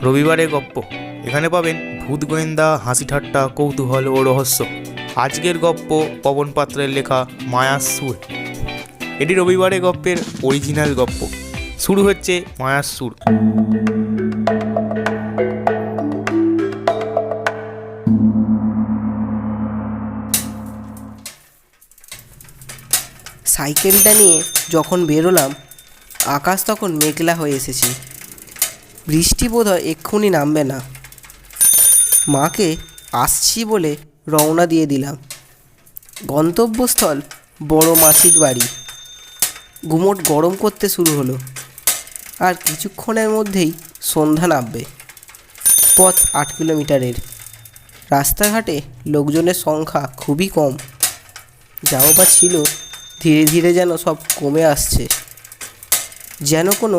রবিবারে গপ্প। এখানে পাবেন ভূত গোয়েন্দা, হাসি ঠাট্টা, কৌতূহল ও রহস্য। আজকের গপ্প পবন পাত্রের লেখা মায়ার সুর। এটি রবিবারে গপ্পের অরিজিনাল গপ্প। শুরু হচ্ছে মায়ার সুর। সাইকেলটা নিয়ে যখন বেরোলাম, আকাশ তখন মেঘলা হয়ে এসেছে। বৃষ্টি বোধহয় এক্ষুনি নামবে না। মাকে আসছি বলে রওনা দিয়ে দিলাম। গন্তব্যস্থল বড় মাসির বাড়ি। গুমোট গরম করতে শুরু হলো, আর কিছুক্ষণের মধ্যেই সন্ধ্যা নামবে। পথ 8 কিলোমিটারের। রাস্তাঘাটে লোকজনের সংখ্যা খুবই কম। যাও বা ছিল, ধীরে ধীরে যেন সব কমে আসছে। যেন কোনো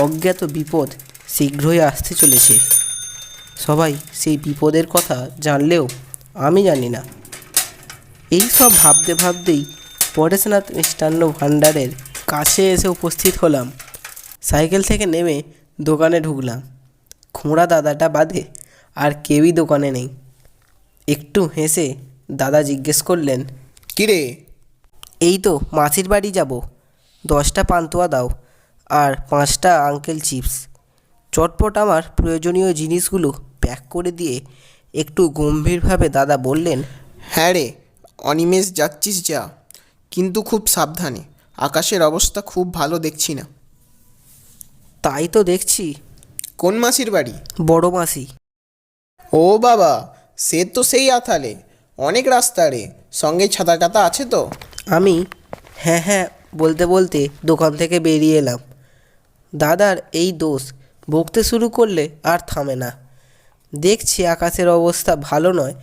অজ্ঞাত বিপদ শীঘ্রই আসতে চলেছে। সবাই সেই বিপদের কথা জানলেও আমি জানি না। এই সব ভাবতে ভাবতেই পরেশনাথ মিষ্টান্ন ভাণ্ডারের কাছে এসে উপস্থিত হলাম। সাইকেল থেকে নেমে দোকানে ঢুকলাম। খোঁড়া দাদাটা বাদে আর কেউই দোকানে নেই। একটু হেসে দাদা জিজ্ঞেস করলেন, কিরে? এই তো মাসির বাড়ি যাব। 10টা পান্তুয়া দাও আর 5টা আঙ্কেল চিপস। চটপট আমার প্রয়োজনীয় জিনিসগুলো প্যাক করে দিয়ে একটু গম্ভীরভাবে দাদা বললেন, হ্যাঁ রে, অনিমেষ যাচ্ছিস যা, কিন্তু খুব সাবধানে। আকাশের অবস্থা খুব ভালো দেখছি না। তাই তো দেখছি। কোন মাসির বাড়ি? বড় মাসি। ও বাবা, সে তো সেই আথালে। অনেক রাস্তা রে, সঙ্গে ছাতা টাতা আছে তো? আমি হ্যাঁ হ্যাঁ বলতে বলতে দোকান থেকে বেরিয়ে এলাম। দাদার এই দোষ বকতে শুরু করলে আর থামে না। দেখছি আকাশের অবস্থা ভালো নয়,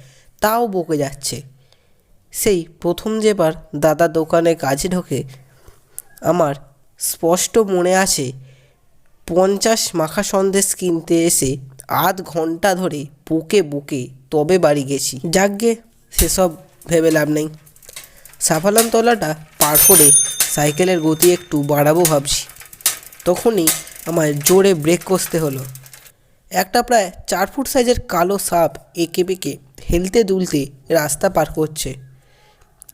তাও বকে যাচ্ছে। সেই প্রথম যেবার দাদা দোকানে কাজে ঢোকে, আমার স্পষ্ট মনে আছে 50 মাখা সন্দেশ কিনতে এসে আধ ঘন্টা ধরে বুকে বুকে তবে বাড়ি গেছি। যাকগে, সেসব ভেবে লাভ নেই। সাফালাম তলাটা পার করে সাইকেলের গতি একটু বাড়াবো ভাবছি, তখনই আমায় জোরে ব্রেক কষতে হলো। একটা প্রায় 4 ফুট সাইজের কালো সাপ এঁকে বেঁকে হেলতে দুলতে রাস্তা পার করছে।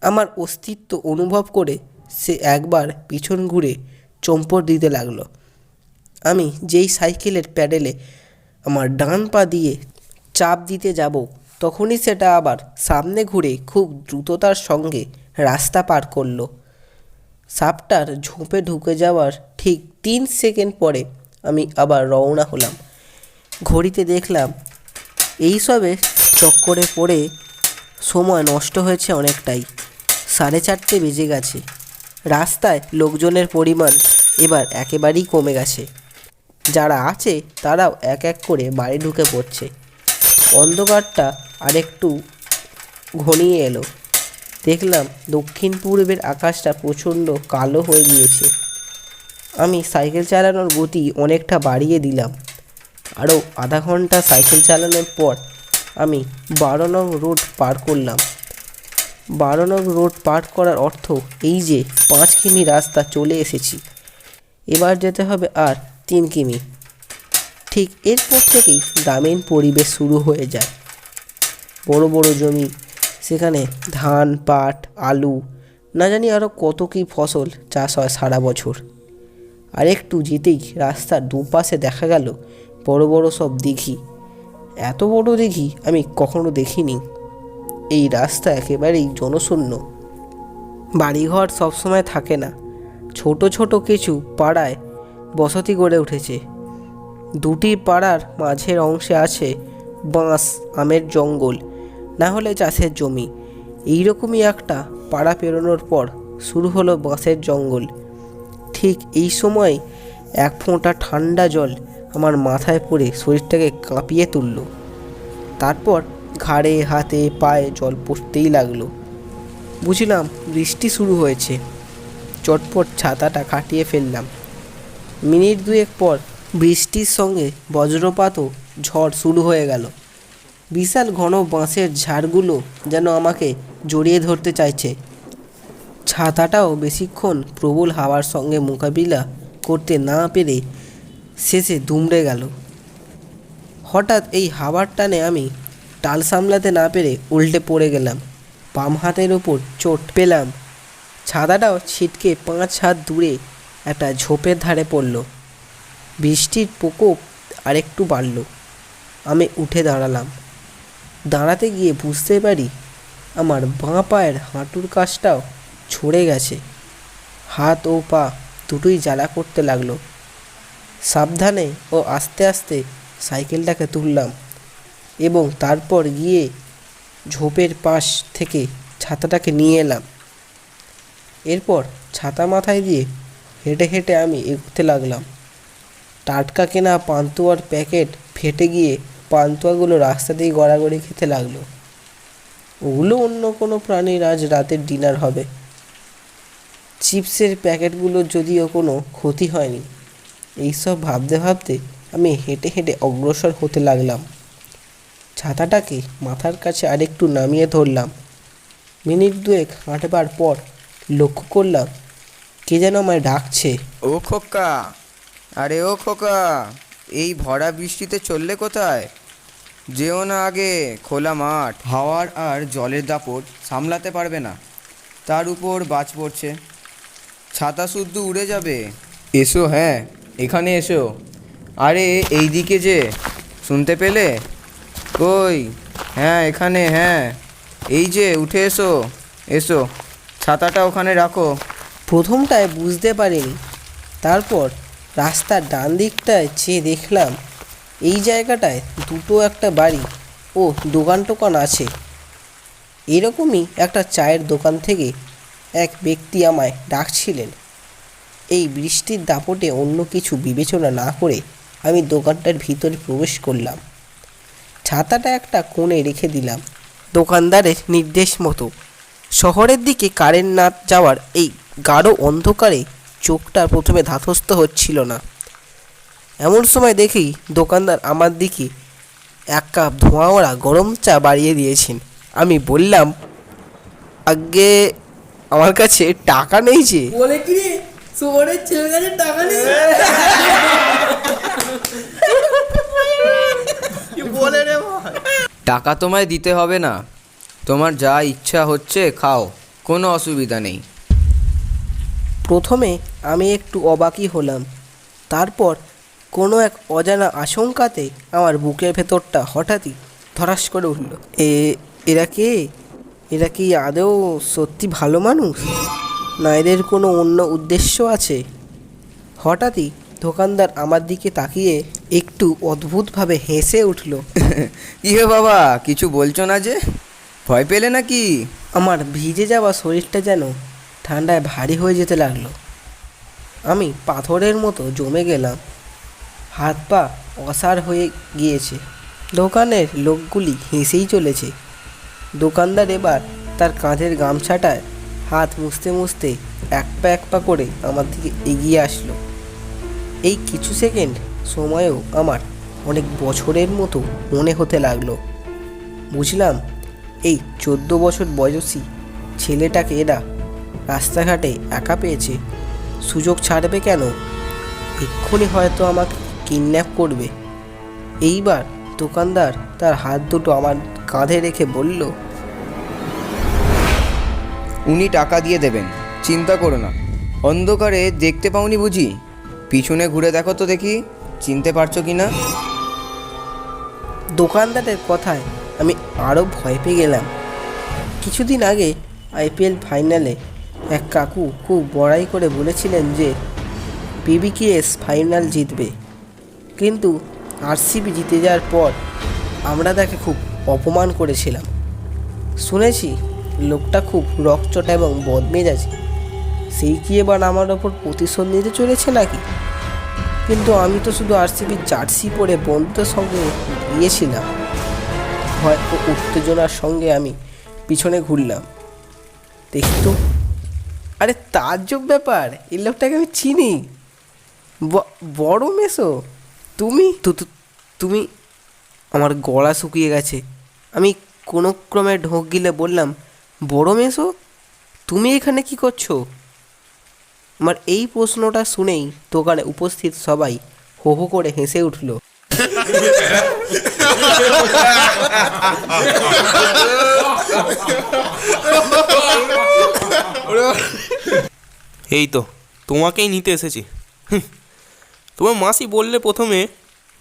আমার অস্তিত্ব অনুভব করে সে একবার পিছন ঘুরে চম্পট দিতে লাগলো। আমি যেই সাইকেলের প্যাডেলে আমার ডান পা দিয়ে চাপ দিতে যাব, তখনই সেটা আবার সামনে ঘুরে খুব দ্রুততার সঙ্গে রাস্তা পার করলো। সাপটার ঝোপে ঢুকে যাওয়ার ঠিক 3 সেকেন্ড পরে আমি আবার রওনা হলাম। ঘড়িতে দেখলাম এইসবে চক্করে পড়ে সময় নষ্ট হয়েছে অনেকটাই। 4:30 বেজে গেছে। রাস্তায় লোকজনের পরিমাণ এবার একেবারেই কমে গেছে। যারা আছে তারাও এক এক করে বাড়ি ঢুকে পড়ছে। অন্ধকারটা আরেকটু ঘনিয়ে এলো। দেখলাম দক্ষিণ পূর্বের আকাশটা প্রচণ্ড কালো হয়ে গিয়েছে। আমি সাইকেল চালানোর গতি অনেকটা বাড়িয়ে দিলাম। আরও আধা ঘন্টা সাইকেল চালানোর পর আমি 12 নং রোড পার করলাম। 12 নং রোড পার করার অর্থ এই যে 5 কিমি রাস্তা চলে এসেছি। এবার যেতে হবে আর 3 কিমি। ঠিক এরপর থেকেই গ্রামীণ পরিবেশ শুরু হয়ে যায়। বড় বড় জমি, সেখানে ধান, পাট, আলু, না জানি আরও কত কী ফসল চাষ হয় সারা বছর। আর একটু যেতেই রাস্তার দুপাশে দেখা গেল বড় বড় সব দিঘি। এত বড় দিঘি আমি কখনো দেখিনি। এই রাস্তা একেবারেই জনশূন্য। বাড়িঘর সবসময় থাকে না। ছোট ছোট কিছু পাড়ায় বসতি গড়ে উঠেছে। 2টি পাড়ার মাঝের অংশে আছে বাঁশ, আমের জঙ্গল, না হলে চাষের জমি। এইরকমই একটা পাড়া পেরোনোর পর শুরু হলো বাঁশের জঙ্গল। ঠিক এই সময় এক ফোঁটা ঠান্ডা জল আমার মাথায় পড়ে শরীরটাকে কাঁপিয়ে তুলল। তারপর ঘাড়ে, হাতে, পায়ে জল পড়তেই লাগলো। বুঝলাম বৃষ্টি শুরু হয়েছে। চটপট ছাতাটা কাটিয়ে ফেললাম। মিনিট 2 পর বৃষ্টির সঙ্গে বজ্রপাত ও ঝড় শুরু হয়ে গেল। বিশাল ঘন বাঁশের ঝাড়গুলো যেন আমাকে জড়িয়ে ধরতে চাইছে। ছাতাটাও বেশিক্ষণ প্রবল হাওয়ার সঙ্গে মোকাবিলা করতে না পেরে শেষে দুমড়ে গেল। হঠাৎ এই হাওয়ার টানে আমি টাল সামলাতে না পেরে উল্টে পড়ে গেলাম। বাম হাতের ওপর চোট পেলাম। ছাতাটাও ছিটকে 5 হাত দূরে একটা ঝোপের ধারে পড়ল। বৃষ্টির প্রকোপ আরেকটু বাড়ল। আমি উঠে দাঁড়ালাম। দাঁড়াতে গিয়ে বুঝতে পারি আমার বাঁ পায়ের হাঁটুর কাছটাও ছড়ে গেছে। হাত ও পা দুটোই জ্বালা করতে লাগলো। সাবধানে ও আস্তে আস্তে সাইকেলটাকে তুললাম এবং তারপর গিয়ে ঝোপের পাশ থেকে ছাতাটাকে নিয়ে এলাম। এরপর ছাতা মাথায় দিয়ে হেঁটে হেঁটে আমি এগোতে লাগলাম। টাটকা কেনা পান্তুয়ার প্যাকেট ফেটে গিয়ে পান্তুয়াগুলো রাস্তা দিয়ে গড়াগড়ি খেতে লাগলো। ওগুলো অন্য কোনো প্রাণীর আজ রাতের ডিনার হবে। চিপসের প্যাকেটগুলোর যদিও কোনো ক্ষতি হয়নি। এইসব ভাবতে ভাবতে আমি হেঁটে হেঁটে অগ্রসর হতে লাগলাম। ছাতাটাকে মাথার কাছে আরেকটু নামিয়ে ধরলাম। মিনিট 2 হাঁটবার পর লক্ষ্য করলাম কে যেন আমায় ডাকছে। ও খোকা, আরে ও খোকা, এই ভরা বৃষ্টিতে চললে কোথায়? যেও না আগে, খোলা মাঠ, হাওয়ার আর জলের দাপট সামলাতে পারবে না, তার উপর বাজ পড়ছে, ছাতা শুদ্ধ উড়ে যাবে। এসো, হ্যাঁ এখানে এসো। আরে এই দিকে যে, শুনতে পেলে? কই? হ্যাঁ এখানে, হ্যাঁ এই যে, উঠে এসো এসো, ছাতাটা ওখানে রাখো। প্রথমটায় বুঝতে পারিনি। তারপর রাস্তার ডান দিকটায় চেয়ে দেখলাম এই জায়গাটায় দুটো একটা বাড়ি ও দোকান টোকান আছে। এরকমই একটা চায়ের দোকান থেকে এক ব্যক্তি আমায় ডাকছিলেন। এই বৃষ্টির দাপটে অন্য কিছু বিবেচনা না করে আমি দোকানটার ভিতরে প্রবেশ করলাম। ছাতাটা একটা কোণে রেখে দিলাম। দোকানদারের নির্দেশ মতো শহরের দিকে কারেন্ট না যাওয়ার এই গাঢ় অন্ধকারে চোখটা প্রথমে ধাতস্থ হচ্ছিল না। এমন সময় দেখি দোকানদার আমার দিকে 1 কাপ ধোঁয়াওয়ালা গরম চা বাড়িয়ে দিয়েছেন। আমি বললাম, আগে আমার কাছে টাকা নেই যে। বলে কি রে, শহরের ছেলের কাছে টাকা নেই? বলে রে ভাই, টাকা তোমায় দিতে হবে না, তোমার যা ইচ্ছা হচ্ছে খাও, কোনো অসুবিধা নেই। প্রথমে আমি একটু অবাকই হলাম। তারপর কোনো এক অজানা আশঙ্কাতে আমার বুকের ভেতরটা হঠাৎই ধরাস করে উঠল। এরা কে? এরা কি আদৌ সত্যি ভালো মানুষ, না এদের কোনো অন্য উদ্দেশ্য আছে? হঠাৎই দোকানদার আমার দিকে তাকিয়ে একটু অদ্ভুতভাবে হেসে উঠল। কি হে বাবা, কিছু বলছো না যে? ভয় পেলে নাকি? আমার ভিজে যাওয়া শরীরটা যেন ঠান্ডায় ভারী হয়ে যেতে লাগলো। আমি পাথরের মতো জমে গেলাম। হাত পা অসাড় হয়ে গিয়েছে। দোকানের লোকগুলি হেসেই চলেছে। দোকানদার এবার তার কাঁধের গামছাটায় হাত মুছতে মুছতে এক পা করে আমার দিকে এগিয়ে আসলো। এই কিছু সেকেন্ড সময়ও আমার অনেক বছরের মতো মনে হতে লাগলো। বুঝলাম এই 14 বছর বয়সী ছেলেটাকে এরা রাস্তাঘাটে একা পেয়েছে। সুযোগ ছাড়বে কেন? এক্ষুনি হয়তো আমাকে কিডন্যাপ করবে। এইবার দোকানদার তার হাত দুটো আমার কাঁধে রেখে বলল, উনি টাকা দিয়ে দেবেন, চিন্তা করো না। অন্ধকারে দেখতে পাওনি বুঝি? পিছনে ঘুরে দেখো তো দেখি, চিনতে পারছো কি না? দোকানদারের কথায় আমি আরও ভয় পেয়ে গেলাম। কিছুদিন আগে IPL ফাইনালে এক কাকু খুব বড়াই করে বলেছিলেন যে BBKS ফাইনাল জিতবে, কিন্তু RCB জিতে যাওয়ার পর আমরা তাকে খুব অপমান করেছিলাম। শুনেছি লোকটা খুব রকচটা এবং বদমেজাজি। সেই কি এবার আমার ওপর প্রতিশোধ নিতে চলেছে নাকি? কিন্তু আমি তো শুধু RCBর জার্সি পরে বন্ধুদের সঙ্গে গিয়েছিলাম। ভয় ও উত্তেজনার সঙ্গে আমি পিছনে ঘুরলাম। দেখি তো, আরে তাজ্জব ব্যাপার, এই লোকটাকে আমি চিনি। বড় মেসো তুমি? তুমি? আমার গলা শুকিয়ে গেছে। আমি কোনো ক্রমে ঢোক গিলে বললাম, বড় মেসো তুমি এখানে কি করছো? আমার এই প্রশ্নটা শুনেই দোকানে উপস্থিত সবাই হো হো করে হেসে উঠল। এই তো তোমাকেই নিতে এসেছি। তোমার মাসি বললে প্রথমে,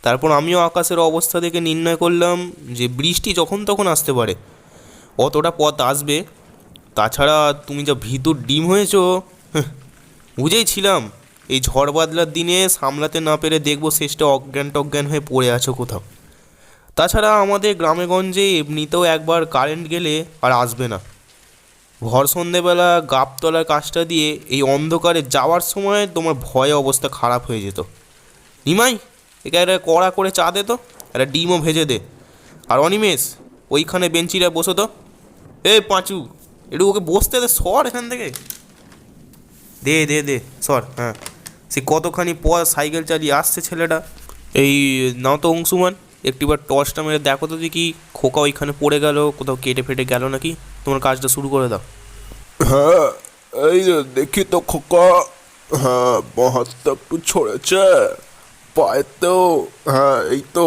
তারপর আমিও আকাশের অবস্থা দেখে নির্ণয় করলাম যে বৃষ্টি যখন তখন আসতে পারে, অতটা পথ আসবে। তাছাড়া তুমি যা ভিতর ডিম হয়েছো, বুঝেই ছিলাম এই ঝড় বাদলার দিনে সামলাতে না পেরে দেখবো শেষটা অজ্ঞান টজ্ঞান হয়ে পড়ে আছো কোথাও। তাছাড়া আমাদের গ্রামেগঞ্জে এমনিতেও একবার কারেন্ট গেলে আর আসবে না। ভর সন্ধেবেলা গাবতলার কাজটা দিয়ে এই অন্ধকারে যাওয়ার সময় তোমার ভয়ে অবস্থা খারাপ হয়ে যেত। নিমাই, একে একটা কড়া করে চা দে তো, একটা ডিমও ভেজে দে। আর অনিমেষ, ওইখানে বেঞ্চিরা বসো তো। এ পাঁচু, একটু ওকে বসতে দে, সর এখান থেকে। দে দে দে সর। হ্যাঁ, সে কতখানি পর সাইকেল চালিয়ে আসছে ছেলেটা। এই নাও তো অংশুমান, একটিবার টর্চটা মেরে দেখো তো দেখি খোকা ওইখানে পড়ে গেল, কোথাও কেটে ফেটে গেল নাকি। তোমার কাজটা শুরু করে দাও। হ্যাঁ, এই যে দেখি তো খোকা। হ্যাঁ, হাতটা একটু ছড়েছে, পায়েতেও। হ্যাঁ, এই তো।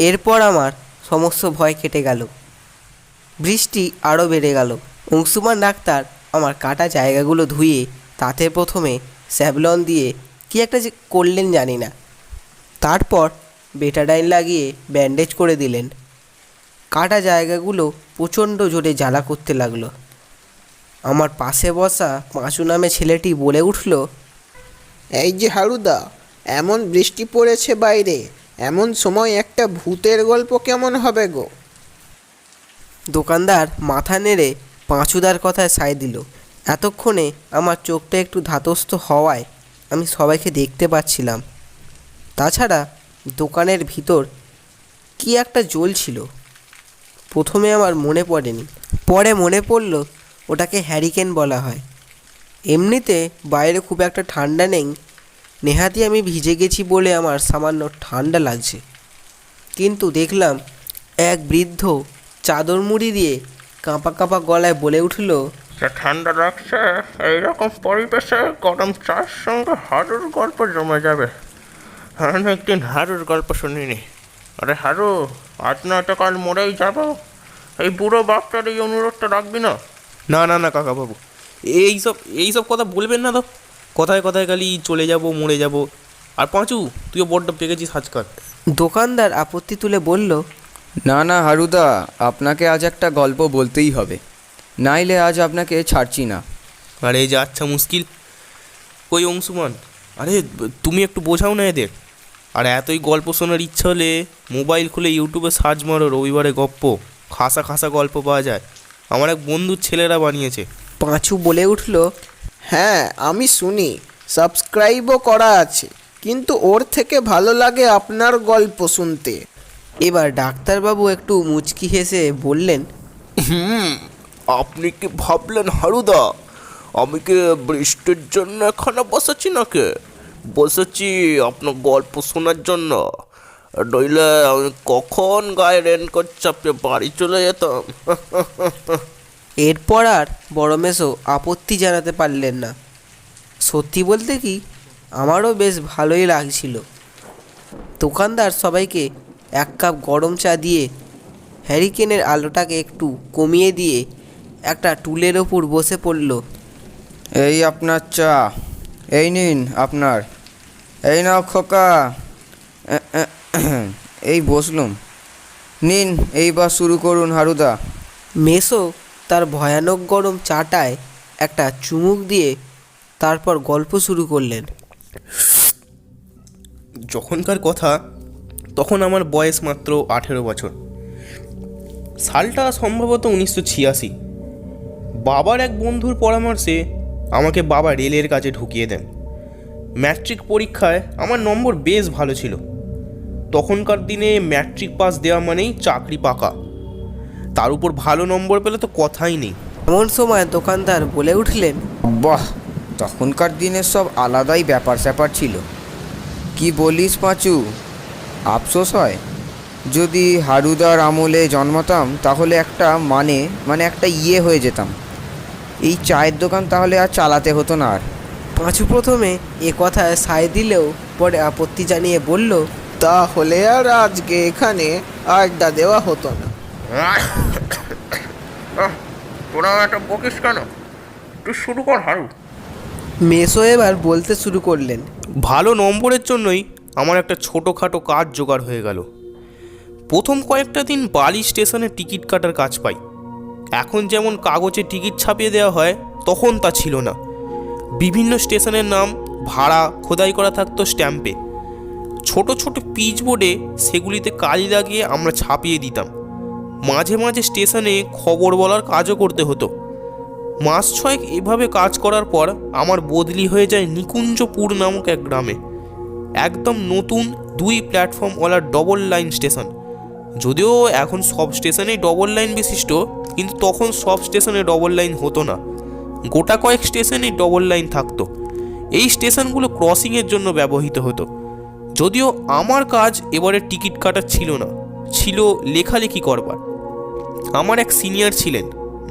এরপর আমার সমস্ত ভয় কেটে গেল। বৃষ্টি আরও বেড়ে গেল। অংশুমান ডাক্তার আমার কাটা জায়গাগুলো ধুয়ে তাতে প্রথমে স্যাভলন দিয়ে কি একটা যে করলেন জানি না, তারপর বেটাডাইন লাগিয়ে ব্যান্ডেজ করে দিলেন। কাটা জায়গাগুলো প্রচণ্ড জোরে জ্বালা করতে লাগলো। আমার পাশে বসা পাঁচু নামে ছেলেটি বলে উঠল, এই যে হারুদা, এমন বৃষ্টি পড়েছে বাইরে, এমন সময় একটা ভূতের গল্প কেমন হবে গো? দোকানদার মাথা নেড়ে পাঁচুদার কথায় সায় দিল। এতক্ষণে আমার চোখটা একটু ধাতস্থ হওয়ায় আমি সবাইকে দেখতে পাচ্ছিলাম। তাছাড়া দোকানের ভিতর কি একটা জ্বলছিল। প্রথমে আমার মনে পড়েনি, পরে মনে পড়ল ওটাকে হ্যারিকেন বলা হয়। এমনিতে বাইরে খুব একটা ঠান্ডা নেই, নেহাতি আমি ভিজে গেছি বলে আমার সামান্য ঠান্ডা লাগছে। কিন্তু দেখলাম এক বৃদ্ধ চাদর মুড়ি দিয়ে কাঁপা কাঁপা গলায় বলে উঠল, ঠান্ডা লাগছে, এইরকম পরিবেশে গরম চার সঙ্গে হারুর গল্প জমে যাবে। আমি একদিন হারুর গল্প শুনিনি। আরে হারু, আজ না তো কাল মরেই যাবো, এই বুড়ো বাপটার এই অনুরোধটা রাখবি না। না না না কাকা বাবু, এইসব কথা বলবেন না তো। কথায় কথায় খালি চলে যাব, মরে যাব। আর পাঁচু, তুইও বড্ড পেকেছিস আজকাল। দোকানদার আপত্তি তুলে বলল, না না হারুদা, আপনাকে আজ একটা গল্প বলতেই হবে, নাইলে আজ আপনাকে ছাড়ছি না। আরে এই যে আচ্ছা মুশকিল। কই অংশুমান, আরে তুমি একটু বোঝাও না এদের। আর এতই গল্প শোনার ইচ্ছা হলে মোবাইল খুলে ইউটিউবে সার্চ মারো রবিবারে গপ্প, খাসা খাসা গল্প পাওয়া যায়। আমার এক বন্ধুর ছেলেরা বানিয়েছে। পাঁচু বলে উঠল, হ্যাঁ, আমি শুনি, সাবস্ক্রাইবও করা আছে, কিন্তু ওর থেকে ভালো লাগে আপনার গল্প শুনতে। এবার ডাক্তারবাবু একটু মুচকি হেসে বললেন, আপনি কি ভাবলেন হারুদা, আমি কি বৃষ্টির জন্য এখানে বসেছি নাকি? বসেছি আপনার গল্প শোনার জন্য। নইলে আমি কখন গায়ে রেনকোট চাপিয়ে বাড়ি চলে যেতাম। এরপর আর বড় মেসো আপত্তি জানাতে পারলেন না। সত্যি বলতে কি, আমারও বেশ ভালোই লাগছিল। দোকানদার সবাইকে এক কাপ গরম চা দিয়ে হ্যারিকেনের আলোটাকে একটু কমিয়ে দিয়ে একটা টুলের ওপর বসে পড়ল। এই আপনার চা, এই নিন আপনার, এই নাও খোকা। এই বসলুম, নিন এইবার শুরু করুন হারুদা। মেসো তার ভয়ানক গরম চাটায় একটা চুমুক দিয়ে তারপর গল্প শুরু করলেন। যখনকার কথা, তখন আমার বয়স মাত্র 18 বছর। সালটা সম্ভবত 1986। বাবার এক বন্ধুর পরামর্শে আমাকে বাবা রেলের কাজে ঢুকিয়ে দেন। ম্যাট্রিক পরীক্ষায় আমার নম্বর বেশ ভালো ছিল। তখনকার দিনে ম্যাট্রিক পাস দেওয়া মানেই চাকরি পাকা, তার উপর ভালো নম্বর পেলে তো কথাই নেই। এমন সময় দোকানদার বলে উঠলেন, বাহ, তখনকার দিনের সব আলাদাই ব্যাপার স্যাপার ছিল। কি বলিস পাঁচু, আফসোস হয় যদি হারুদার আমলে জন্মাতাম, তাহলে একটা মানে একটা হয়ে যেতাম। এই চায়ের দোকান তাহলে আর চালাতে হতো না আর। পাঁচু প্রথমে এ কথায় সায় দিলেও পরে আপত্তি জানিয়ে বলল, তাহলে আর আজকে এখানে আড্ডা দেওয়া হতো না। তোরা একটা বকিস কেন? তুই শুরু কর হারু। মেসো এবার বলতে শুরু করলেন। ভালো নম্বরের জন্যই আমার একটা ছোটোখাটো কাজ জোগাড় হয়ে গেল। প্রথম কয়েকটা দিন বালি স্টেশনে টিকিট কাটার কাজ পাই। এখন যেমন কাগজে টিকিট ছাপিয়ে দেওয়া হয়, তখন তা ছিল না। বিভিন্ন স্টেশনের নাম ভাড়া খোদাই করা থাকতো স্ট্যাম্পে। ছোট ছোট পিচ বোর্ডে সেগুলিতে কালি লাগিয়ে আমরা ছাপিয়ে দিতাম। মাঝে মাঝে স্টেশনে খবর বলার কাজও করতে হতো। মাস ছয়েক এভাবে কাজ করার পর আমার বদলি হয়ে যায় নিকুঞ্জপুর নামক এক গ্রামে। একদম নতুন 2 প্ল্যাটফর্মওয়ালা ডবল লাইন স্টেশন। যদিও এখন সব স্টেশনেই ডবল লাইন বিশিষ্ট, কিন্তু তখন সব স্টেশনে ডবল লাইন হতো না। গোটা কয়েক স্টেশনেই ডবল লাইন থাকতো। এই স্টেশনগুলো ক্রসিংয়ের জন্য ব্যবহৃত হতো। যদিও আমার কাজ এবারে টিকিট কাটার ছিল না, ছিল লেখালেখি করবার। আমার এক সিনিয়র ছিলেন,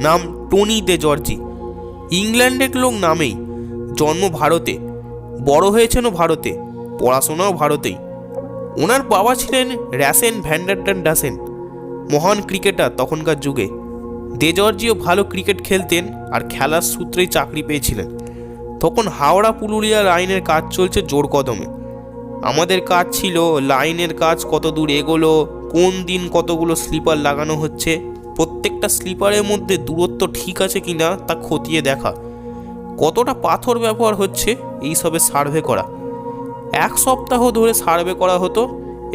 নাম টনি দে জর্জি। ইংল্যান্ডের লোক নামেই, জন্ম ভারতে, বড় হয়েছেনও ভারতে, পড়াশোনাও ভারতেই। ওনার বাবা ছিলেন র্যাসেন ভ্যান্ডারটন ডাসেন, মহান ক্রিকেটার তখনকার যুগে। দে জর্জিও ভালো ক্রিকেট খেলতেন আর খেলার সূত্রেই চাকরি পেয়েছিলেন। তখন হাওড়া পুরুলিয়া লাইনের কাজ চলছে জোর কদমে। আমাদের কাজ ছিল লাইনের কাজ কত দূর এগোলো, কোন দিন কতগুলো স্লিপার লাগানো হচ্ছে, প্রত্যেকটা স্লিপারের মধ্যে দূরত্ব ঠিক আছে কিনা তা খতিয়ে দেখা, কতটা পাথর ব্যবহার হচ্ছে এইসবে সার্ভে করা। 1 সপ্তাহ ধরে সার্ভে করা হতো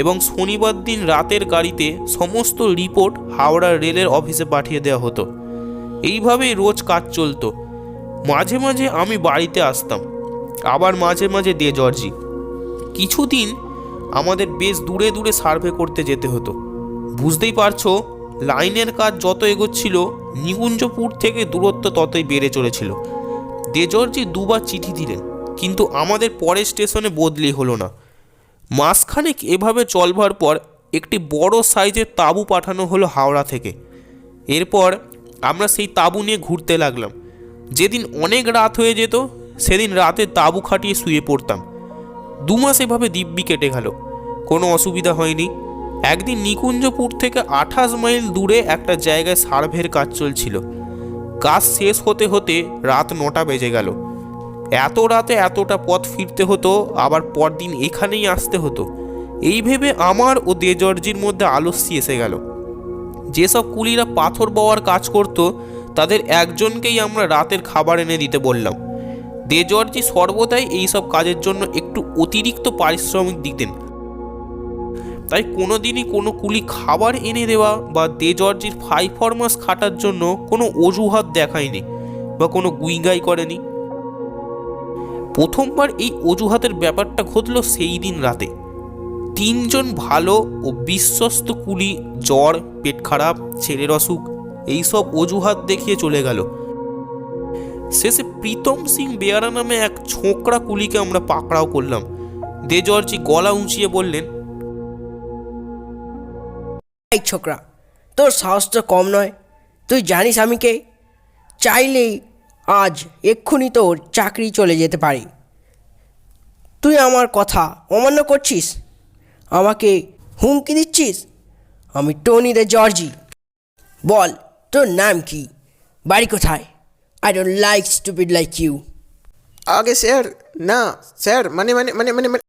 এবং শনিবার দিন রাতের গাড়িতে সমস্ত রিপোর্ট হাওড়া রেলের অফিসে পাঠিয়ে দেওয়া হতো। এইভাবেই রোজ কাজ চলতো। মাঝে মাঝে আমি বাড়িতে আসতাম, আবার মাঝে মাঝে দে জর্জি। কিছুদিন আমাদের বেশ দূরে দূরে সার্ভে করতে যেতে হতো। বুঝতেই পারছো, লাইনের কাজ যত এগোচ্ছিল নিকুঞ্জপুর থেকে দূরত্ব ততই বেড়ে চলেছিল। দে জর্জি 2 বার চিঠি দিলেন, কিন্তু আমাদের পরের স্টেশনে বদলি হলো না। মাসখানেক এভাবে চলবার পর একটি বড় সাইজের তাঁবু পাঠানো হলো হাওড়া থেকে। এরপর আমরা সেই তাঁবু নিয়ে ঘুরতে লাগলাম। যেদিন অনেক রাত হয়ে যেত সেদিন রাতে তাঁবু খাটিয়ে শুয়ে পড়তাম। 2 মাস এভাবে দিব্যি কেটে গেল, কোনো অসুবিধা হয়নি। একদিন নিকুঞ্জপুর থেকে 28 মাইল দূরে একটা জায়গায় সার্ভের কাজ চলছিল। কাজ শেষ হতে হতে রাত 9টা বেজে গেল। এত রাতে এতটা পথ ফিরতে হতো, আবার পরদিন এখানেই আসতে হতো। এই ভেবে আমার ও দে জর্জির মধ্যে আলস্য এসে গেল। যেসব কুলিরা পাথর বওয়ার কাজ করত তাদের একজনকেই আমরা রাতের খাবার এনে দিতে বললাম। দে জর্জি সর্বদাই এইসব কাজের জন্য একটু অতিরিক্ত পারিশ্রমিক দিতেন। তাই কোনো দিনই কোনো কুলি খাবার এনে দেওয়া বা দে জর্জির ফাইফরমাস খাটার জন্য কোনো অজুহাত দেখায়নি বা কোনো গুইগাই করেনি। প্রথমবার এই অজুহাতের ব্যাপারটা ঘটল সেই দিন রাতে। 3 জন ভালো ও বিশ্বস্ত কুলি জ্বর, পেট খারাপ, ছেলের অসুখ এইসব অজুহাত দেখিয়ে চলে গেল। শেষে প্রীতম সিং বেয়ারা নামে এক ছোকরা কুলিকে আমরা পাকড়াও করলাম। দে জর্জি গলা উঁচিয়ে বললেন, এই ছোকরা, তোর সাহস তো কম নয়। তুই জানিস আমি কে? চাইলেই আজ এক্ষুনি তোর চাকরি চলে যেতে পারি। তুই আমার কথা অমান্য করছিস, আমাকে হুমকি দিচ্ছিস। আমি টনি দে জর্জি। বল, তোর নাম কি, বাড়ি কোথায়? I don't like stupid like you. আগে স্যার, না স্যার, মানে মানে মানে মানে মানে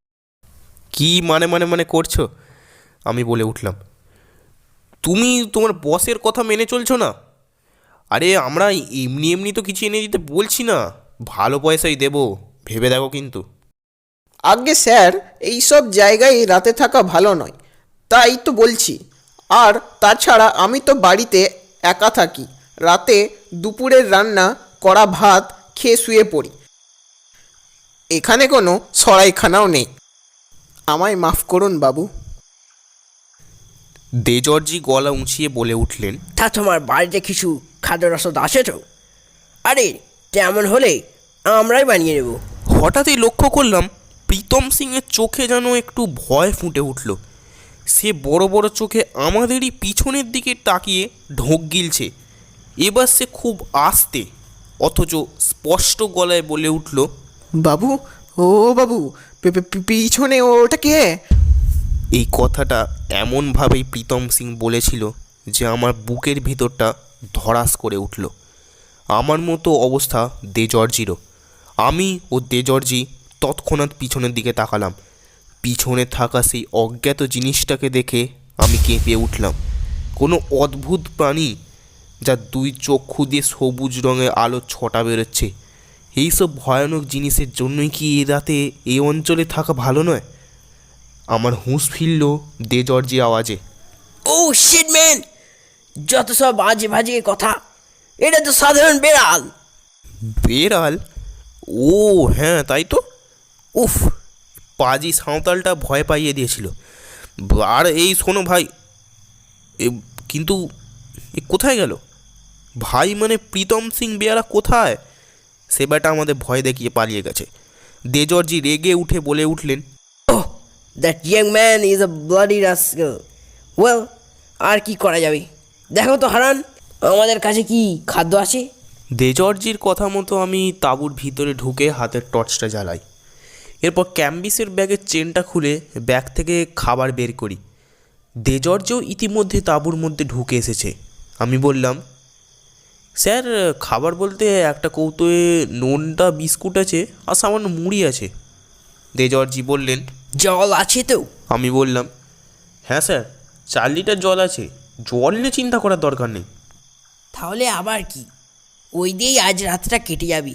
কি মানে মানে মানে করছো? আমি বলে উঠলাম, তুমি তোমার বসের কথা মেনে চলছো না? আরে আমরা এমনি এমনি তো কিছু এনে দিতে বলছি না, ভালো পয়সাই দেবো, ভেবে দেখো কিন্তু। আগে স্যার, এই সব জায়গায় রাতে থাকা ভালো নয়, তাই তো বলছি। আর তাছাড়া আমি তো বাড়িতে একা থাকি। রাতে দুপুরের রান্না করা ভাত খেয়ে শুয়ে পড়ি। এখানে কোনো সরাইখানাও নেই। আমায় মাফ করুন বাবু। দে জর্জি গলা উঁচিয়ে বলে উঠলেন, তা তোমার বাড়িতে কিছু খাদ্য রসদ আছে তো? আরে তেমন হলে আমরাই বানিয়ে নেব। হঠাৎই লক্ষ্য করলাম প্রীতম সিংয়ের চোখে যেন একটু ভয় ফুটে উঠল। সে বড় বড় চোখে আমাদেরই পিছনের দিকে তাকিয়ে ঢোক গিলছে। এবার সে খুব আস্তে অথচ স্পষ্ট গলায় বলে উঠল, বাবু, ও বাবু, পিছনে ওটা কে? এই কথাটা এমনভাবেই প্রীতম সিং বলেছিল যে আমার বুকের ভিতরটা ধড়াস করে উঠল। আমার মতো অবস্থা দেজর্জিরও। আমি ও দেজর্জি তৎক্ষণাৎ পিছনের দিকে তাকালাম। পিছনে থাকা সেই অজ্ঞাত জিনিসটাকে দেখে আমি কেঁপে উঠলাম। কোনো অদ্ভুত প্রাণী যার দুই চক্ষু দিয়ে সবুজ রঙের আলো ছটা বেরোচ্ছে। এইসব ভয়ানক জিনিসের জন্যই কি এ রাতে এই অঞ্চলে থাকা ভালো নয়? আমার হুঁশ ফিরল দেজর্জি আওয়াজে। ও শিট ম্যান, যত সব বাজে বাজে কথা, এটা তো সাধারণ বেড়াল। বেড়াল? ও হ্যাঁ, তাই তো। উফ, পাজি সাঁওতালটা ভয় পাইয়ে দিয়েছিল। আর এই শোনো ভাই, কিন্তু এ কোথায় গেল? ভাই মানে প্রীতম সিং বেয়ারা কোথায়? সে বেটা আমাদের ভয় দেখিয়ে পালিয়ে গেছে। দেজর্জি রেগে উঠে বলে উঠলেন, Oh, that young man is a bloody rascal. Well, আর কি করা যাবে? দেখো তো হারান, আমাদের কাছে কি খাদ্য আছে? দেজর্জির কথা মতো আমি তাঁবুর ভিতরে ঢুকে হাতের টর্চটা জ্বালাই। এরপর ক্যাম্বিসের ব্যাগের চেনটা খুলে ব্যাগ থেকে খাবার বের করি। দেজর্জিও ইতিমধ্যে তাঁবুর মধ্যে ঢুকে এসেছে। আমি বললাম, স্যার খাবার বলতে একটা কৌটোয় নোনটা বিস্কুট আছে আর সামান্য মুড়ি আছে। দেজর্জি বললেন, জল আছে তো? আমি বললাম, হ্যাঁ স্যার, 4 লিটার জল আছে, জল নিয়ে চিন্তা করার দরকার নেই। তাহলে আবার কি, ওই দিয়েই আজ রাতটা কেটে যাবে।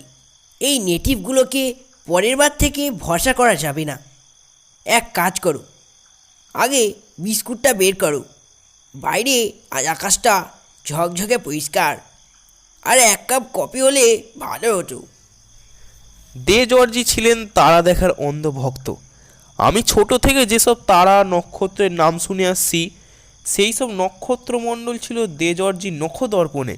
এই নেটিভগুলোকে পরের বার থেকে ভরসা করা যাবে না। এক কাজ করো, আগে বিস্কুটটা বের করো। বাইরে আজ আকাশটা ঝকঝকে পরিষ্কার, আর 1 কাপ কফি হলে ভালো হতো। দেজর্জি ছিলেন তারা দেখার অন্ধভক্ত। আমি ছোট থেকে যেসব তারা নক্ষত্রের নাম শুনে আসছি, সেই সব নক্ষত্রমণ্ডল ছিল দেজর্জি নখদর্পণে।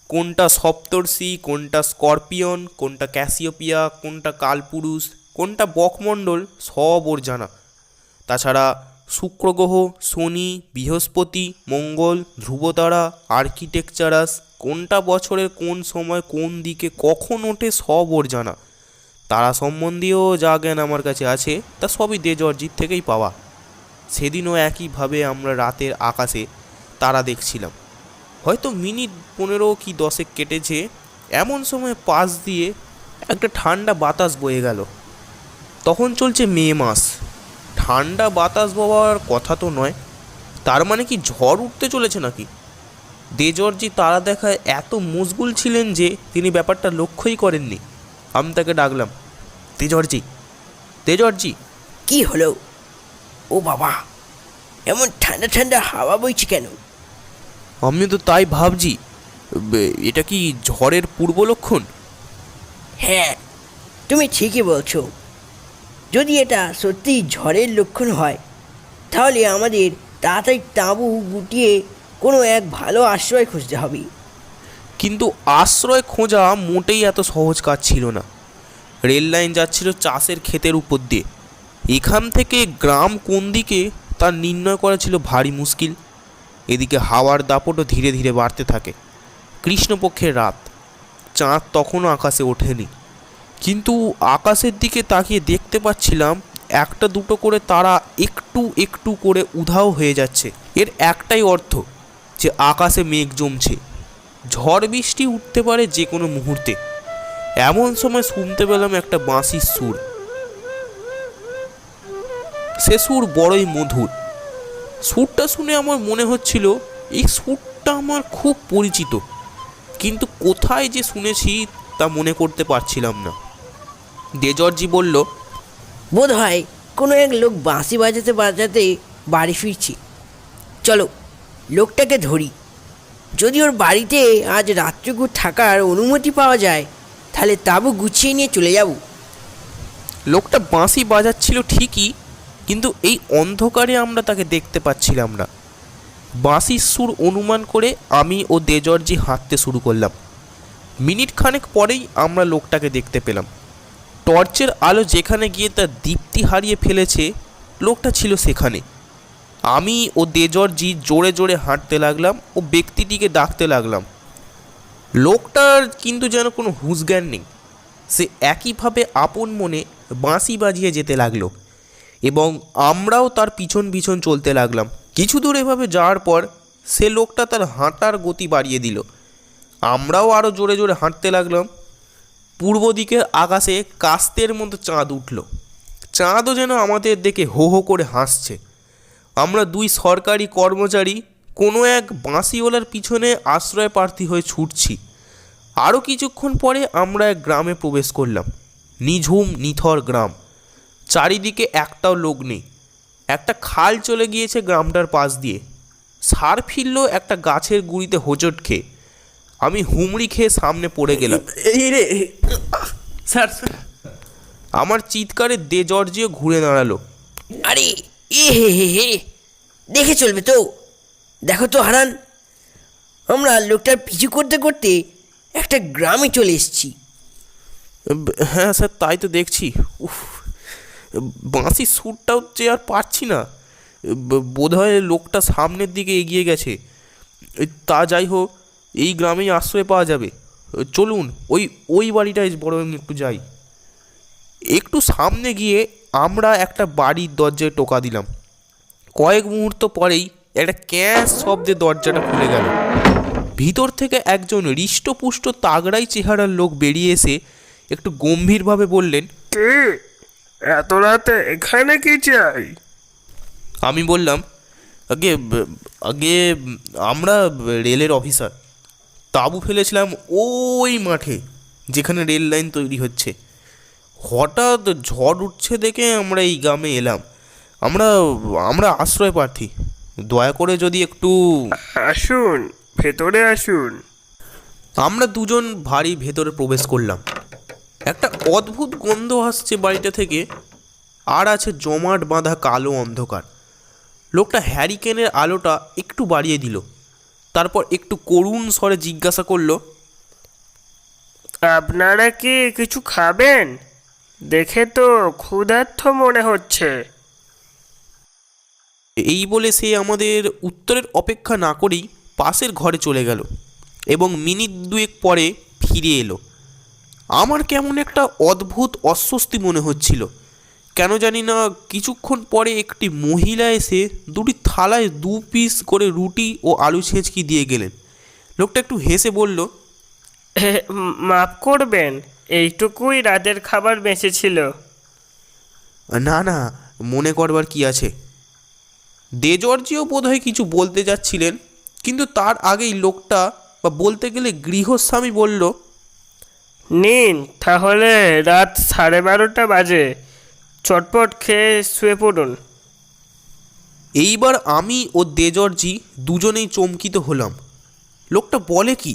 কোনটা সপ্তর্ষি, কোনটা স্করপিয়ন, কোনটা ক্যাসিওপিয়া, কোনটা কালপুরুষ, কোনটা বকমণ্ডল, সব ওর জানা। তাছাড়া শুক্রগ্রহ, শনি, বৃহস্পতি, মঙ্গল, ধ্রুবতারা, আর্কিটেকচারাস, কোনটা বছরের কোন সময় কোন দিকে কখন ওঠে, সব ওর জানা। তারা সম্বন্ধীয় যা জ্ঞান আমার কাছে আছে তা সবই দেজর্জির থেকেই পাওয়া। সেদিনও একইভাবে আমরা রাতের আকাশে তারা দেখছিলাম। হয়তো মিনিট 15 কি 10 কেটেছে। এমন সময় পাশ দিয়ে একটা ঠান্ডা বাতাস বয়ে গেল। তখন চলছে মে মাস। ঠান্ডা বাতাস বওয়ার কথা তো নয়, তার মানে কি ঝড় উঠতে চলেছে নাকি? দেজর্জি তারা দেখায় এত মশগুল ছিলেন যে তিনি ব্যাপারটা লক্ষ্যই করেননি। আমি তাকে ডাকলাম, দেজর্জি, দেজর্জি। কি হলো? ও বাবা, এমন ঠান্ডা ঠান্ডা হাওয়া বইছে কেন? আমি তো তাই ভাবছি, এটা কি ঝড়ের পূর্ব লক্ষণ? হ্যাঁ, তুমি ঠিকই বলছো। যদি এটা সত্যি ঝড়ের লক্ষণ হয়, তাহলে আমাদের তাড়াতাড়ি তাঁবু গুটিয়ে কোনো এক ভালো আশ্রয় খুঁজতে হবে। কিন্তু আশ্রয় খোঁজা মোটেই এত সহজ কাজ ছিল না। রেল লাইন যাচ্ছিল চাষের ক্ষেতের উপর দিয়ে। এখান থেকে গ্রাম কোন দিকে তা নির্ণয় করা ছিল ভারী মুশকিল। এদিকে হাওয়ার দাপটও ধীরে ধীরে বাড়তে থাকে। কৃষ্ণপক্ষের রাত, চাঁদ তখনও আকাশে ওঠেনি, কিন্তু আকাশের দিকে তাকিয়ে দেখতে পাচ্ছিলাম একটা দুটো করে তারা একটু একটু করে উধাও হয়ে যাচ্ছে। এর একটাই অর্থ যে আকাশে মেঘ জমছে, ঝড় বৃষ্টি উঠতে পারে যে কোনো মুহূর্তে। এমন সময় শুনতে পেলাম একটা বাঁশির সুর। সে সুর বড়ই মধুর। সুরটা শুনে আমার মনে হচ্ছিল এই সুরটা আমার খুব পরিচিত, কিন্তু কোথায় যে শুনেছি তা মনে করতে পারছিলাম না। দেজর্জি বলল, বোধ হয় কোনো এক লোক বাঁশি বাজাতে বাজাতে বাড়ি ফিরছে। চলো লোকটাকে ধরি। যদি ওর বাড়িতে আজ রাত্রিকু থাকার অনুমতি পাওয়া যায়, তাহলে তাঁবু গুছিয়ে নিয়ে চলে যাব। লোকটা বাঁশি বাজাচ্ছিল ঠিকই, কিন্তু এই অন্ধকারে আমরা তাকে দেখতে পাচ্ছিলাম না। বাঁশির সুর অনুমান করে আমি ও দেজর্জি হাঁটতে শুরু করলাম। মিনিট খানেক পরেই আমরা লোকটাকে দেখতে পেলাম। টর্চের আলো যেখানে গিয়ে তার দীপ্তি হারিয়ে ফেলেছে, লোকটা ছিল সেখানে। আমি ও দেজর্জি জোরে জোরে হাঁটতে লাগলাম ও ব্যক্তিটিকে ডাকতে লাগলাম। লোকটার কিন্তু যেন কোনো হুঁশজ্ঞান নেই। সে একইভাবে আপন মনে বাঁশি বাজিয়ে যেতে লাগলো। এবং আমরাও তার পিছন পিছন চলতে লাগলাম। কিছু দূর এভাবে যাওয়ার পর সে লোকটা তার হাঁটার গতি বাড়িয়ে দিল। আমরাও আরও জোরে জোরে হাঁটতে লাগলাম। পূর্ব দিকের আকাশে কাস্তের মতো চাঁদ উঠল। চাঁদও যেন আমাদের দেখে হো হো করে হাসছে। আমরা দুই সরকারি কর্মচারী কোনো এক বাঁশিওয়ালার পিছনে আশ্রয় প্রার্থী হয়ে ছুটছি। আরও কিছুক্ষণ পরে আমরা এক গ্রামে প্রবেশ করলাম। নিঝুম নিথর গ্রাম, চারিদিকে একটাও লোক নেই। একটা খাল চলে গিয়েছে গ্রামটার পাশ দিয়ে। সার ফিরল একটা গাছের গুঁড়িতে হোঁচট খেয়ে। আমি হুমড়ি খেয়ে সামনে পড়ে গেলাম। এই রে স্যার, আমার চিৎকারে দে জর্জিও ঘুরে দাঁড়ালো। আরে এ হে হে হে, দেখে চলবে তো। দেখো তো হারান, আমরা লোকটার পিছু করতে করতে একটা গ্রামে চলে এসেছি। হ্যাঁ স্যার, তাই তো দেখছি। উফ, বাঁশির সুরটাও যে আর পাচ্ছি না। বোধহয় লোকটা সামনের দিকে এগিয়ে গেছে। তা যাই হোক, এই গ্রামেই আশ্রয় পাওয়া যাবে। চলুন ওই বাড়িটায় বরং একটু যাই। একটু সামনে গিয়ে আমরা একটা বাড়ির দরজায় টোকা দিলাম। কয়েক মুহূর্ত পরেই একটা ক্যাশ শব্দে দরজাটা খুলে গেল। ভিতর থেকে একজন হৃষ্টপুষ্ট তাগড়াই চেহারার লোক বেরিয়ে এসে একটু গম্ভীরভাবে বললেন, কে এত রাতে এখানে কি চাই? আমি বললাম, আগে আগে আমরা রেলের অফিসার। তাঁবু ফেলেছিলাম ওই মাঠে যেখানে রেল লাইন তৈরি হচ্ছে। হঠাৎ ঝড় উঠছে দেখে আমরা এই গ্রামে এলাম। আমরা আশ্রয় প্রার্থী। দয়া করে যদি একটু। আসুন, ভেতরে আসুন। আমরা দুজন ভারী ভেতরে প্রবেশ করলাম। একটা অদ্ভুত গন্ধ আসছে বাড়িটা থেকে, আর আছে জমাট বাঁধা কালো অন্ধকার। লোকটা হ্যারিকেনের আলোটা একটু বাড়িয়ে দিল, তারপর একটু করুণ স্বরে জিজ্ঞাসা করলো, আপনারা কি কিছু খাবেন? দেখে তো ক্ষুধার্ত মনে হচ্ছে। এই বলে সে আমাদের উত্তরের অপেক্ষা না করেই পাশের ঘরে চলে গেল এবং মিনিট দুয়েক পরে ফিরে এলো। আমার কেমন একটা অদ্ভুত অস্বস্তি মনে হচ্ছিল। কেন জানি না কিছুক্ষণ পরে একটি মহিলা এসে দুটি থালায় 2 পিস করে রুটি ও আলু ছেঁচকি দিয়ে গেলেন। লোকটা একটু হেসে বলল, মাফ করবেন, এইটুকুই রাতের খাবার বেঁচেছিল। না না, মনে করবার কি আছে। দে জর্জিও বোধহয় কিছু বলতে যাচ্ছিলেন, কিন্তু তার আগেই লোকটা, বা বলতে গেলে গৃহস্বামী বলল, নিন, তাহলে রাত 12:30 বাজে, চটপট খেয়ে শুয়ে পড়ুন। এইবার আমি ও দে জর্জি দুজনেই চমকিত হলাম। লোকটা বলে কি,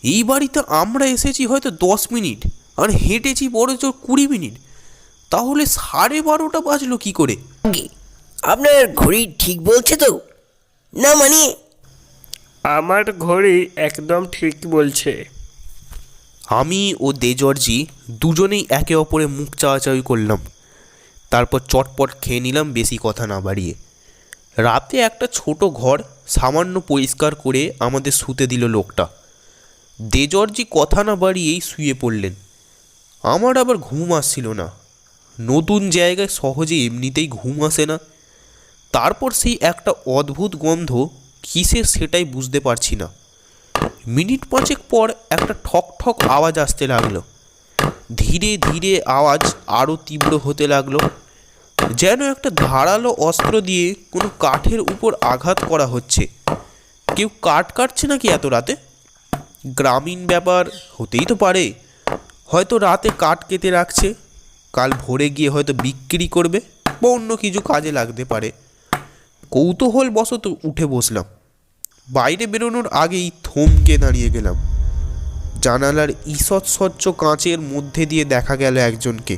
এই বাড়িতে আমরা এসেছি হয়তো 10 মিনিট আর হেঁটেছি বড়জোর 20 মিনিট, তাহলে 12:30 বাজলো কি করে? আগে আপনার ঘড়ি ঠিক বলছে তো? না মানে আমার ঘড়ি একদম ঠিক বলছে। আমি ও দে জর্জি দুজনেই একে অপরে মুখ চাওয়াচাওয়ি করলাম। তারপর চটপট খেয়ে নিলাম, বেশি কথা না বাড়িয়ে। রাতে একটা ছোট ঘর সামান্য পরিষ্কার করে আমাদের শুতে দিল লোকটা। দে জর্জি কথা না বাড়িয়েই শুয়ে পড়লেন। আমার আবার ঘুম আসছিল না। নতুন জায়গায় সহজে এমনিতেই ঘুম আসে না। তারপর সেই একটা অদ্ভুত গন্ধ কিসের সেটাই বুঝতে পারছি না। মিনিট 5 পর একটা ঠক ঠক আওয়াজ আসতে লাগলো। ধীরে ধীরে আওয়াজ আরও তীব্র হতে লাগলো, যেন একটা ধারালো অস্ত্র দিয়ে কোনো কাঠের উপর আঘাত করা হচ্ছে। কেউ কাঠ কাটছে নাকি এত রাতে? গ্রামীণ ব্যাপার হতেই তো পারে। হয়তো রাতে কাঠ কেটে রাখছে, কাল ভোরে গিয়ে হয়তো বিক্রি করবে বা অন্য কিছু কাজে লাগতে পারে। কৌতূহলবশত উঠে বসলাম। বাইরে বেরোনোর আগেই থমকে দাঁড়িয়ে গেলাম। জানালার ঈষৎ স্বচ্ছ কাঁচের মধ্যে দিয়ে দেখা গেল একজনকে।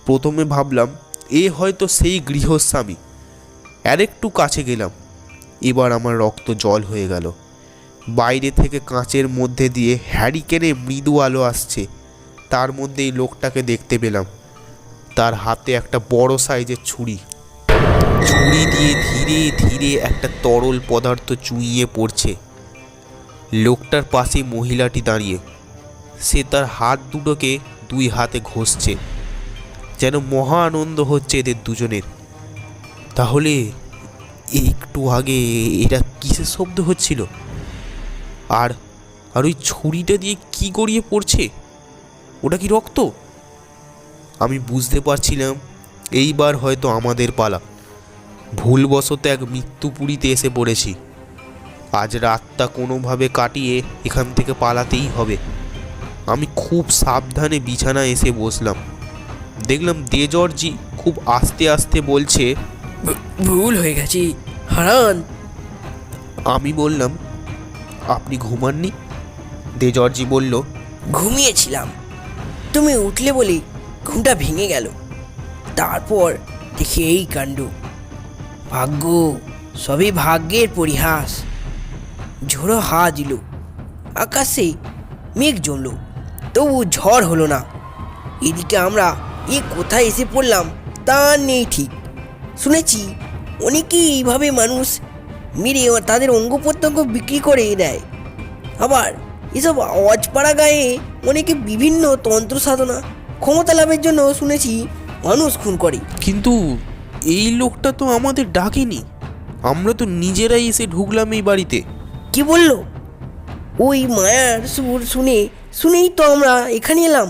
প্রথমে ভাবলাম এ হয়তো সেই গৃহস্বামী। আরেকটু কাছে গেলাম, এবার আমার রক্ত জল হয়ে গেল। বাইরে থেকে কাঁচের মধ্যে দিয়ে হ্যারিকেনে মৃদু আলো আসছে। তার মধ্যেই লোকটাকে দেখতে পেলাম। তার হাতে একটা বড় সাইজের ছুরি। ছুরি দিয়ে ধীরে ধীরে একটা তরল পদার্থ চুইয়ে পড়ছে। লোকটার পাশে মহিলাটি দাঁড়িয়ে। সে তার হাত দুটোকে 2 হাতে ঘষছে। যেন মহা আনন্দ হচ্ছে এদের দুজনের। তাহলে একটু আগে এটা কিসের শব্দ হচ্ছিল? আর আর ওই ছুরিটা দিয়ে কি গড়িয়ে পড়ছে? ওটা কি রক্ত? আমি বুঝতে পারছিলাম এইবার হয়তো আমাদের পালা। ভুলবশত এক মৃত্যুপুরীতে এসে পড়েছি। আজ রাতটা কোনোভাবে কাটিয়ে এখান থেকে পালাতেই হবে। আমি খুব সাবধানে বিছানায় এসে বসলাম। দেখলাম দেজর্জি খুব আস্তে আস্তে বলছে, ভুল হয়ে গেছে হারান। আমি বললাম, আপনি ঘুমাননি? দেজর্জি বলল, ঘুমিয়েছিলাম, তুমি উঠলে বলে ঘুমটা ভেঙে গেল। তারপর দেখি এই কাণ্ড। ভাগ্য, সবই ভাগ্যের পরিহাস। ঝোড়ো হাওয়া দিল, আকাশে মেঘ জমল, তবু ঝড় হলো না। এদিকে আমরা কোথায় এসে পড়লাম তা নেই ঠিক। শুনেছি অনেকেই এইভাবে মানুষ মেরে তাদের অঙ্গ প্রত্যঙ্গ বিক্রি করে দেয়। আবার এসব অজপাড়া গায়ে অনেকে বিভিন্ন তন্ত্র সাধনা, ক্ষমতা লাভের জন্য শুনেছি মানুষ খুন করে। কিন্তু এই লোকটা তো আমাদের ডাকেনি। আমরা তো নিজেরাই এসে ঢুকলাম এই বাড়িতে। কি বললো? ওই মায়ার সুর শুনেই তো আমরা এখানে এলাম।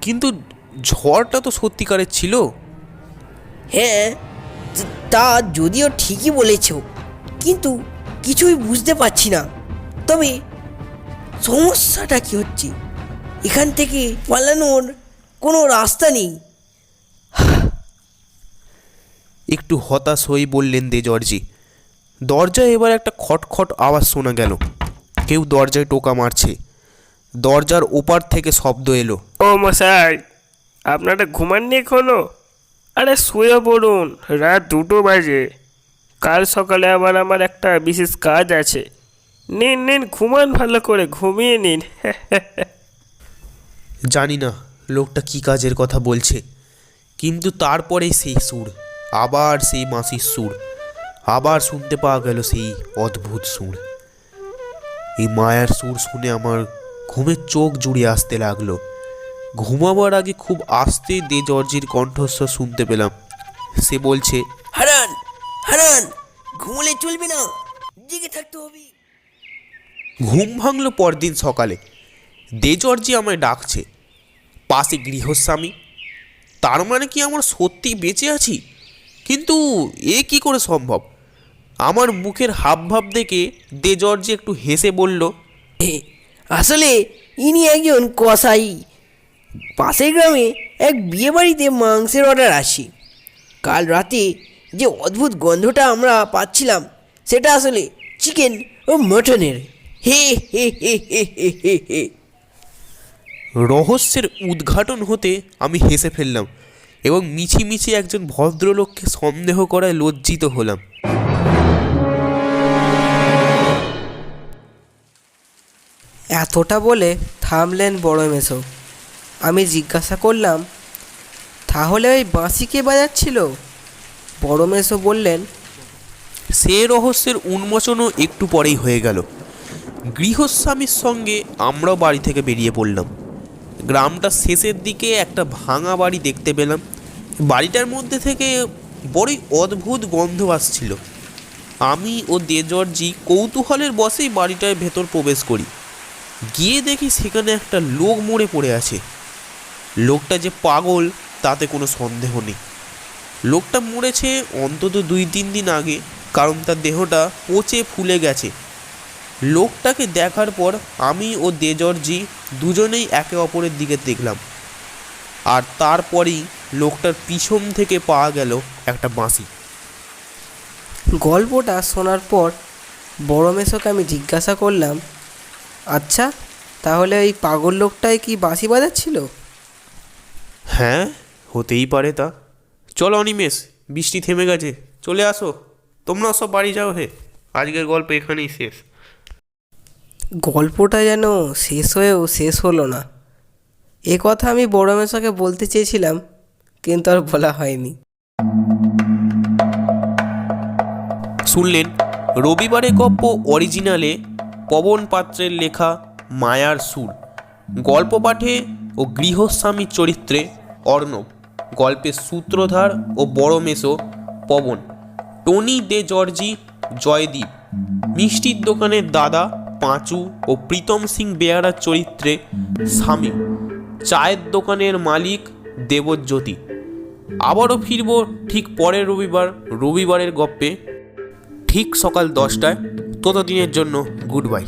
কিন্তু ঝড়টা তো সত্যিকারের ছিল। হ্যাঁ, তা যদিও ঠিকই বলেছ, কিন্তু কিছুই বুঝতে পারছি না। তবে সমস্যাটা কি হচ্ছে? এখান থেকে পালানোর কোনো রাস্তা নেই। একটু হতাশ হয়ে বললেন দেজর্জি। দরজায় এবার একটা খটখট আওয়াজ শোনা গেল। কেউ দরজায় টোকা মারছে। দরজার ওপার থেকে শব্দ এলো, ও মশাই, আপনারা ঘুমাননি এখনো? আরে শুয়ে পড়ুন, রাত 2টো বাজে। কাল সকালে আবার আমার একটা বিশেষ কাজ আছে। নিন নিন, ঘুমান, ভালো করে ঘুমিয়ে নিন। জানি না লোকটা কি কাজের কথা বলছে, কিন্তু তারপরে সেই সুর, আবার সেই মাসির সুর, আবার শুনতে পাওয়া গেল সেই অদ্ভুত সুর। এই মায়ার সুর শুনে আমার ঘুমের চোখ জুড়ে আসতে লাগলো। ঘুমাবার আগে খুব আস্তে দেজর্জির কণ্ঠস্বর শুনতে পেলাম। সে বলছে, হারান, হারান, ঘুমলে চলবে না, জেগে থাকতে হবে। ঘুম ভাঙলো পরদিন সকালে। দেজর্জি আমায় ডাকছে। পাশে গৃহস্বামী। তার মানে কি আমরা সত্যি বেঁচে আছি? কিন্তু এ কি করে সম্ভব? আমার মুখের হাবভাব দেখে দেজর্জি একটু হেসে বলল, আসলে ইনি একজন কসাই। পাশের গ্রামে এক বিয়ে বাড়িতে মাংসের অর্ডার আসে। কাল রাতে যে অদ্ভুত গন্ধটা আমরা পাচ্ছিলাম সেটা আসলে চিকেন ও মটনের। হে হে হে হে হে হে হে। রহস্যের উদ্ঘাটন হতে আমি হেসে ফেললাম এবং মিছিমিছি একজন ভদ্রলোককে সন্দেহ করায় লজ্জিত হলাম। এতটা বলে থামলেন বড় মেসো। আমি জিজ্ঞাসা করলাম, তাহলে ওই বাঁশি কে বাজাচ্ছিল? বড় মেসো বললেন, সে রহস্যের উন্মোচনও একটু পরেই হয়ে গেল। গৃহস্বামীর সঙ্গে আমরাও বাড়ি থেকে বেরিয়ে পড়লাম। গ্রামটার শেষের দিকে একটা ভাঙা বাড়ি দেখতে পেলাম। বাড়িটার মধ্যে থেকে বড়ই অদ্ভুত গন্ধ আসছিল। আমি ও দেজর্জি কৌতূহলের বশেই বাড়িটার ভেতর প্রবেশ করি। গিয়ে দেখি সেখানে একটা লোক মরে পড়ে আছে। লোকটা যে পাগল তাতে কোনো সন্দেহ নেই। লোকটা মরেছে অন্তত 2-3 দিন আগে, কারণ তার দেহটা পচে ফুলে গেছে। লোকটাকে দেখার পর আমি ও দেজর্জি দুজনেই একে অপরের দিকে দেখলাম। আর তারপরেই লোকটার পিছন থেকে পাওয়া গেল একটা বাঁশি। গল্পটা শোনার পর বড় মেসোকে আমি জিজ্ঞাসা করলাম, আচ্ছা, তাহলে ওই পাগল লোকটাই কি বাঁশি বাজাচ্ছিল? হ্যাঁ, হতেই পারে তা। চলো অনিমেষ, বৃষ্টি থেমে গেছে, চলে আসো। তোমরা সব বাড়ি যাও হে, আজকের গল্প এখানেই শেষ। গল্পটা যেন শেষ হয়েও শেষ হলো না। এ কথা আমি বড় মেসোকে বলতে চেয়েছিলাম, কিন্তু আর বলা হয়নি। শুনলেন রবিবারের গপ্প অরিজিনালে পবন পাত্রের লেখা মায়ার সুর। গল্প পাঠে ও গৃহস্বামী চরিত্রে অর্ণব। গল্পের সূত্রধার ও বড় মেসো পবন, টনি দে জর্জি জয়দীপ, মিষ্টির দোকানের দাদা পাঁচু ও প্রীতম সিং বেয়ারার চরিত্রে শামীম, চায়ের দোকানের মালিক দেবজ্যোতি। আবারও ফিরব ঠিক পরের রবিবারের গপ্পে, ঠিক সকাল 10টায়। ততদিনের জন্য গুড বাই।